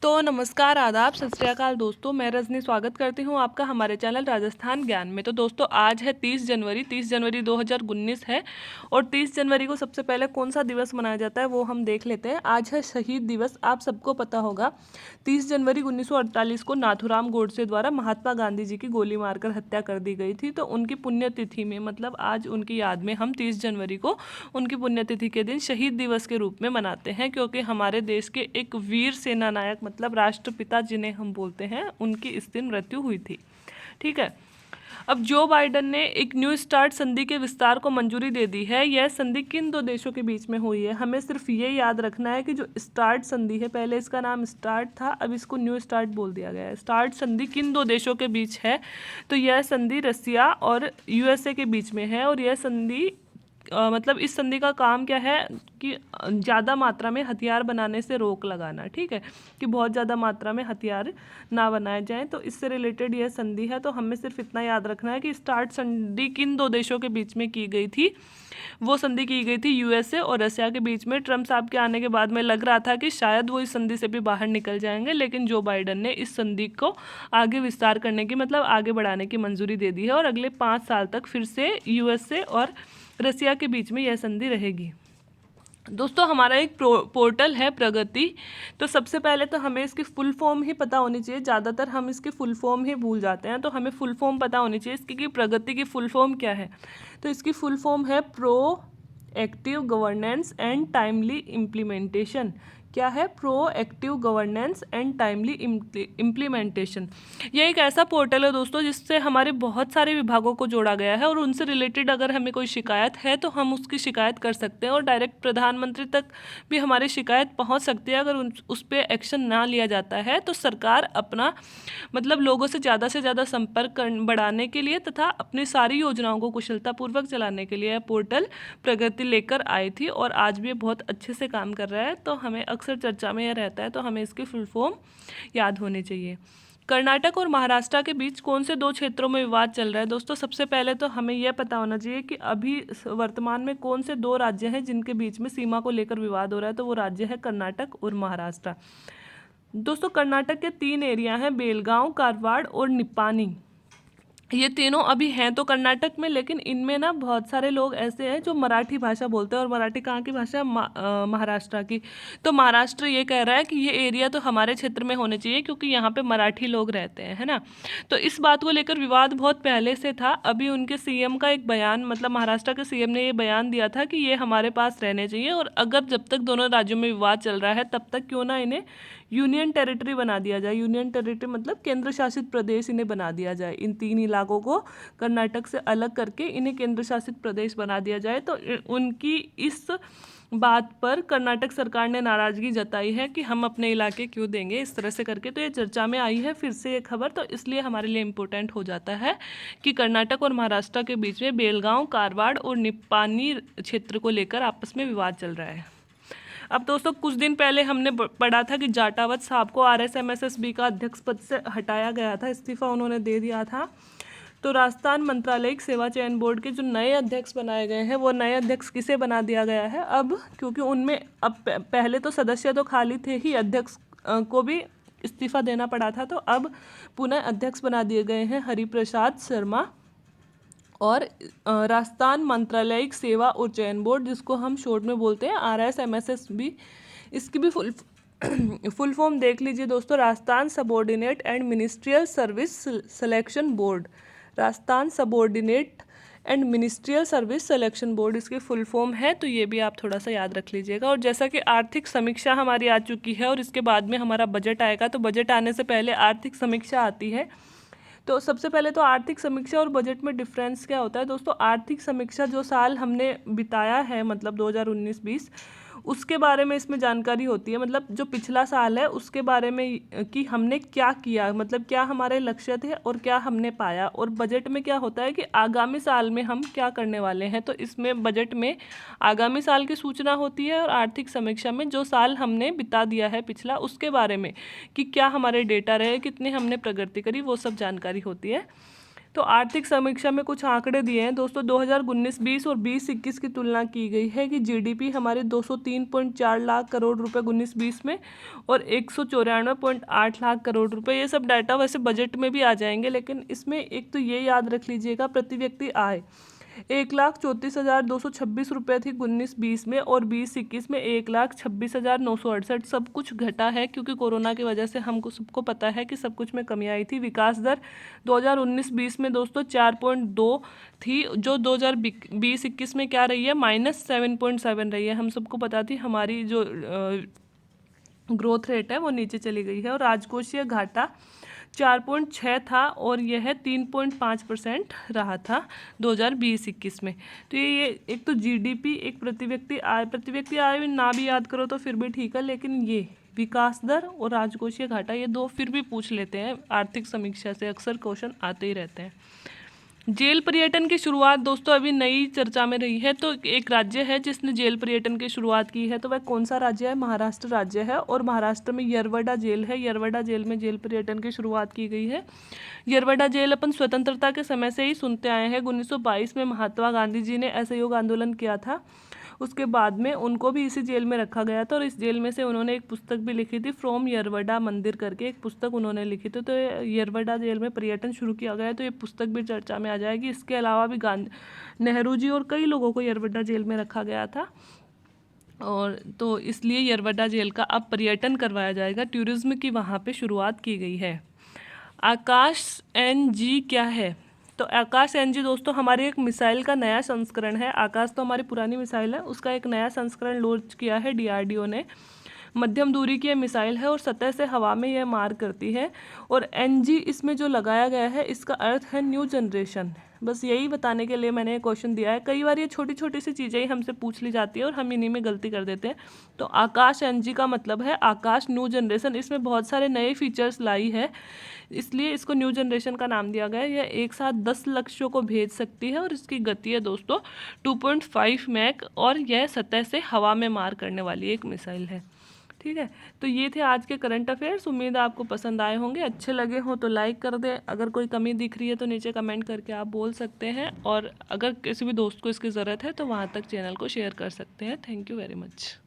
तो नमस्कार, आदाब, सत श्री अकाल दोस्तों। मैं रजनी स्वागत करती हूँ आपका हमारे चैनल राजस्थान ज्ञान में। तो दोस्तों आज है 30 जनवरी 2019 है। और 30 जनवरी को सबसे पहले कौन सा दिवस मनाया जाता है वो हम देख लेते हैं। आज है शहीद दिवस। आप सबको पता होगा 30 जनवरी 1948 को नाथूराम गोडसे द्वारा महात्मा गांधी जी की गोली मारकर हत्या कर दी गई थी। तो उनकी पुण्यतिथि में मतलब आज उनकी याद में हम 30 जनवरी को उनकी पुण्यतिथि के दिन शहीद दिवस के रूप में मनाते हैं, क्योंकि हमारे देश के एक वीर सेना नायक मतलब राष्ट्रपिता जिन्हें हम बोलते हैं उनकी इस दिन मृत्यु हुई थी। ठीक है। अब जो बाइडेन ने एक न्यू स्टार्ट संधि के विस्तार को मंजूरी दे दी है। यह संधि किन दो देशों के बीच में हुई है? हमें सिर्फ ये याद रखना है कि जो स्टार्ट संधि है, पहले इसका नाम स्टार्ट था, अब इसको न्यू स्टार्ट बोल दिया गया है। स्टार्ट संधि किन दो देशों के बीच है? तो यह संधि रसिया और यूएसए के बीच में है। और यह संधि मतलब इस संधि का काम क्या है कि ज़्यादा मात्रा में हथियार बनाने से रोक लगाना। ठीक है, कि बहुत ज़्यादा मात्रा में हथियार ना बनाए जाएं। तो इससे रिलेटेड यह संधि है। तो हमें सिर्फ इतना याद रखना है कि स्टार्ट संधि किन दो देशों के बीच में की गई थी? वो संधि की गई थी यूएसए और रसिया के बीच में। ट्रम्प साहब के आने के बाद में लग रहा था कि शायद वो इस संधि से भी बाहर निकल जाएंगे, लेकिन जो बाइडेन ने इस संधि को आगे विस्तार करने की मतलब आगे बढ़ाने की मंजूरी दे दी है। और अगले 5 साल तक फिर से यूएसए और रसिया के बीच में यह संधि रहेगी। दोस्तों हमारा एक पोर्टल है प्रगति। तो सबसे पहले तो हमें इसकी फुल फॉर्म ही पता होनी चाहिए। ज़्यादातर हम इसकी फुल फॉर्म ही भूल जाते हैं, तो हमें फुल फॉर्म पता होनी चाहिए इसकी कि प्रगति की फुल फॉर्म क्या है। तो इसकी फुल फॉर्म है pro active governance and timely implementation. क्या है? Pro active governance and timely implementation. ये एक ऐसा पोर्टल है दोस्तों जिससे हमारे बहुत सारे विभागों को जोड़ा गया है, और उनसे रिलेटेड अगर हमें कोई शिकायत है तो हम उसकी शिकायत कर सकते हैं, और डायरेक्ट प्रधानमंत्री तक भी हमारी शिकायत पहुंच सकती है। अगर उस पर एक्शन ना लिया जाता है तो सरकार अपना मतलब लोगों से ज़्यादा संपर्क बढ़ाने के लिए तथा अपनी सारी योजनाओं को कुशलतापूर्वक चलाने के लिए पोर्टल प्रगति लेकर आई थी, और आज भी ये बहुत अच्छे से काम कर रहा है। तो हमें अक्सर चर्चा में यह रहता है, तो हमें इसकी फुल फॉर्म याद होनी चाहिए। कर्नाटक और महाराष्ट्र के बीच कौन से दो क्षेत्रों में विवाद चल रहा है? दोस्तों सबसे पहले तो हमें यह पता होना चाहिए कि अभी वर्तमान में कौन से दो राज्य हैं जिनके बीच में सीमा को लेकर विवाद हो रहा है। तो वो राज्य है कर्नाटक और महाराष्ट्र। दोस्तों कर्नाटक के 3 एरिया हैं, बेलगांव, कारवाड़ और निपानी। ये तीनों अभी हैं तो कर्नाटक में, लेकिन इनमें ना बहुत सारे लोग ऐसे हैं जो मराठी भाषा बोलते हैं। और मराठी कहाँ की भाषा? महाराष्ट्र की। तो महाराष्ट्र ये कह रहा है कि ये एरिया तो हमारे क्षेत्र में होने चाहिए क्योंकि यहाँ पे मराठी लोग रहते हैं, है ना। तो इस बात को लेकर विवाद बहुत पहले से था। अभी उनके सीएम का एक बयान मतलब महाराष्ट्र के सीएम ने ये बयान दिया था कि ये हमारे पास रहने चाहिए, और अगर जब तक दोनों राज्यों में विवाद चल रहा है तब तक क्यों ना इन्हें यूनियन टेरिटरी बना दिया जाए। यूनियन टेरिटरी मतलब केंद्र शासित प्रदेश इन्हें बना दिया जाए। इन 3 इलाकों को कर्नाटक से अलग करके इन्हें केंद्र शासित प्रदेश बना दिया जाए। तो उनकी इस बात पर कर्नाटक सरकार ने नाराजगी जताई है कि हम अपने इलाके क्यों देंगे इस तरह से करके। तो ये चर्चा में आई है फिर से ये खबर, तो इसलिए हमारे लिए इम्पोर्टेंट हो जाता है कि कर्नाटक और महाराष्ट्र के बीच में बेलगांव, कारवाड़ और निपानी क्षेत्र को लेकर आपस में विवाद चल रहा है। अब दोस्तों कुछ दिन पहले हमने पढ़ा था कि जाटावत साहब को आरएसएमएसएसबी का अध्यक्ष पद से हटाया गया था, इस्तीफा उन्होंने दे दिया था। तो राजस्थान मंत्रालयिक सेवा चयन बोर्ड के जो नए अध्यक्ष बनाए गए हैं, वो नए अध्यक्ष किसे बना दिया गया है अब? क्योंकि उनमें अब पहले तो सदस्य तो खाली थे ही, अध्यक्ष को भी इस्तीफा देना पड़ा था। तो अब पुनः अध्यक्ष बना दिए गए हैं हरिप्रसाद शर्मा। और राजस्थान मंत्रालयिक सेवा और चयन बोर्ड, जिसको हम शॉर्ट में बोलते हैं RSMSSB, इसकी भी फुल फॉर्म देख लीजिए दोस्तों। Rajasthan subordinate and ministerial service selection board. Rajasthan subordinate and ministerial service selection board इसकी फुल फॉर्म है। तो ये भी आप थोड़ा सा याद रख लीजिएगा। और जैसा कि आर्थिक समीक्षा हमारी आ चुकी है और इसके बाद में हमारा बजट आएगा, तो बजट आने से पहले आर्थिक समीक्षा आती है। तो सबसे पहले तो आर्थिक समीक्षा और बजट में डिफरेंस क्या होता है दोस्तों? आर्थिक समीक्षा जो साल हमने बिताया है मतलब 2019-20, उसके बारे में इसमें जानकारी होती है। मतलब जो पिछला साल है उसके बारे में कि हमने क्या किया, मतलब क्या हमारे लक्ष्य थे और क्या हमने पाया। और बजट में क्या होता है कि आगामी साल में हम क्या करने वाले हैं। तो इसमें बजट में आगामी साल की सूचना होती है, और आर्थिक समीक्षा में जो साल हमने बिता दिया है पिछला उसके बारे में कि क्या हमारे डेटा रहे, कितनी हमने प्रगति करी, वो सब जानकारी होती है। तो आर्थिक समीक्षा में कुछ आंकड़े दिए हैं दोस्तों। 2019-20 और 20-21 की तुलना की गई है कि जीडीपी हमारे 203.4 लाख करोड़ रुपए 19-20 में और 194.8 लाख करोड़ रुपए। ये सब डाटा वैसे बजट में भी आ जाएंगे, लेकिन इसमें एक तो ये याद रख लीजिएगा, प्रति व्यक्ति आय 1,34,226 रुपये थी 19-20 में, और 20-21 में 1,26,968। सब कुछ घटा है क्योंकि कोरोना की वजह से हमको सबको पता है कि सब कुछ में कमी आई थी। विकास दर 2019-20 में दोस्तों 4.2 थी, जो 2020-21 में क्या रही है, -7.7 रही है। हम सबको पता थी हमारी जो ग्रोथ रेट है वो नीचे चली गई है। और राजकोषीय घाटा 4.6 था और यह 3.5% रहा था 2020-21 में। तो ये एक तो जीडीपी, एक प्रति व्यक्ति आय ना भी याद करो तो फिर भी ठीक है, लेकिन ये विकास दर और राजकोषीय घाटा ये दो फिर भी पूछ लेते हैं आर्थिक समीक्षा से, अक्सर क्वेश्चन आते ही रहते हैं। जेल पर्यटन की शुरुआत दोस्तों अभी नई चर्चा में रही है। तो एक राज्य है जिसने जेल पर्यटन की शुरुआत की है, तो वह कौन सा राज्य है, महाराष्ट्र राज्य है। और महाराष्ट्र में यरवडा जेल है, यरवडा जेल में जेल पर्यटन की शुरुआत की गई है। यरवडा जेल अपन स्वतंत्रता के समय से ही सुनते आए हैं। 1922 में महात्मा गांधी जी ने असहयोग आंदोलन किया था, उसके बाद में उनको भी इसी जेल में रखा गया था। और इस जेल में से उन्होंने एक पुस्तक भी लिखी थी, फ्रॉम यरवडा मंदिर करके एक पुस्तक उन्होंने लिखी थी। तो यरवडा जेल में पर्यटन शुरू किया गया है, तो ये पुस्तक भी चर्चा में आ जाएगी। इसके अलावा भी नेहरू जी और कई लोगों को यरवडा जेल में रखा गया था, और तो इसलिए यरवडा जेल का अब पर्यटन करवाया जाएगा, टूरिज्म की वहाँ पे शुरुआत की गई है। आकाश NG क्या है, तो आकाश NG दोस्तों हमारी एक मिसाइल का नया संस्करण है। आकाश तो हमारी पुरानी मिसाइल है, उसका एक नया संस्करण लॉन्च किया है DRDO ने। मध्यम दूरी की यह मिसाइल है और सतह से हवा में यह मार करती है। और NG इसमें जो लगाया गया है इसका अर्थ है न्यू जनरेशन। बस यही बताने के लिए मैंने क्वेश्चन दिया है। कई बार ये छोटी छोटी सी चीज़ें ही हमसे पूछ ली जाती है और हम इन्हीं में गलती कर देते हैं। तो आकाश NG का मतलब है आकाश न्यू जनरेशन। इसमें बहुत सारे नए फीचर्स लाई है, इसलिए इसको न्यू जनरेशन का नाम दिया गया है। यह एक साथ 10 लक्ष्यों को भेज सकती है और इसकी गति है दोस्तों 2.5 मैक, और यह सतह से हवा में मार करने वाली एक मिसाइल है। ठीक है, तो ये थे आज के करंट अफेयर्स। उम्मीद है आपको पसंद आए होंगे, अच्छे लगे हो तो लाइक कर दें। अगर कोई कमी दिख रही है तो नीचे कमेंट करके आप बोल सकते हैं, और अगर किसी भी दोस्त को इसकी ज़रूरत है तो वहाँ तक चैनल को शेयर कर सकते हैं। Thank you very much.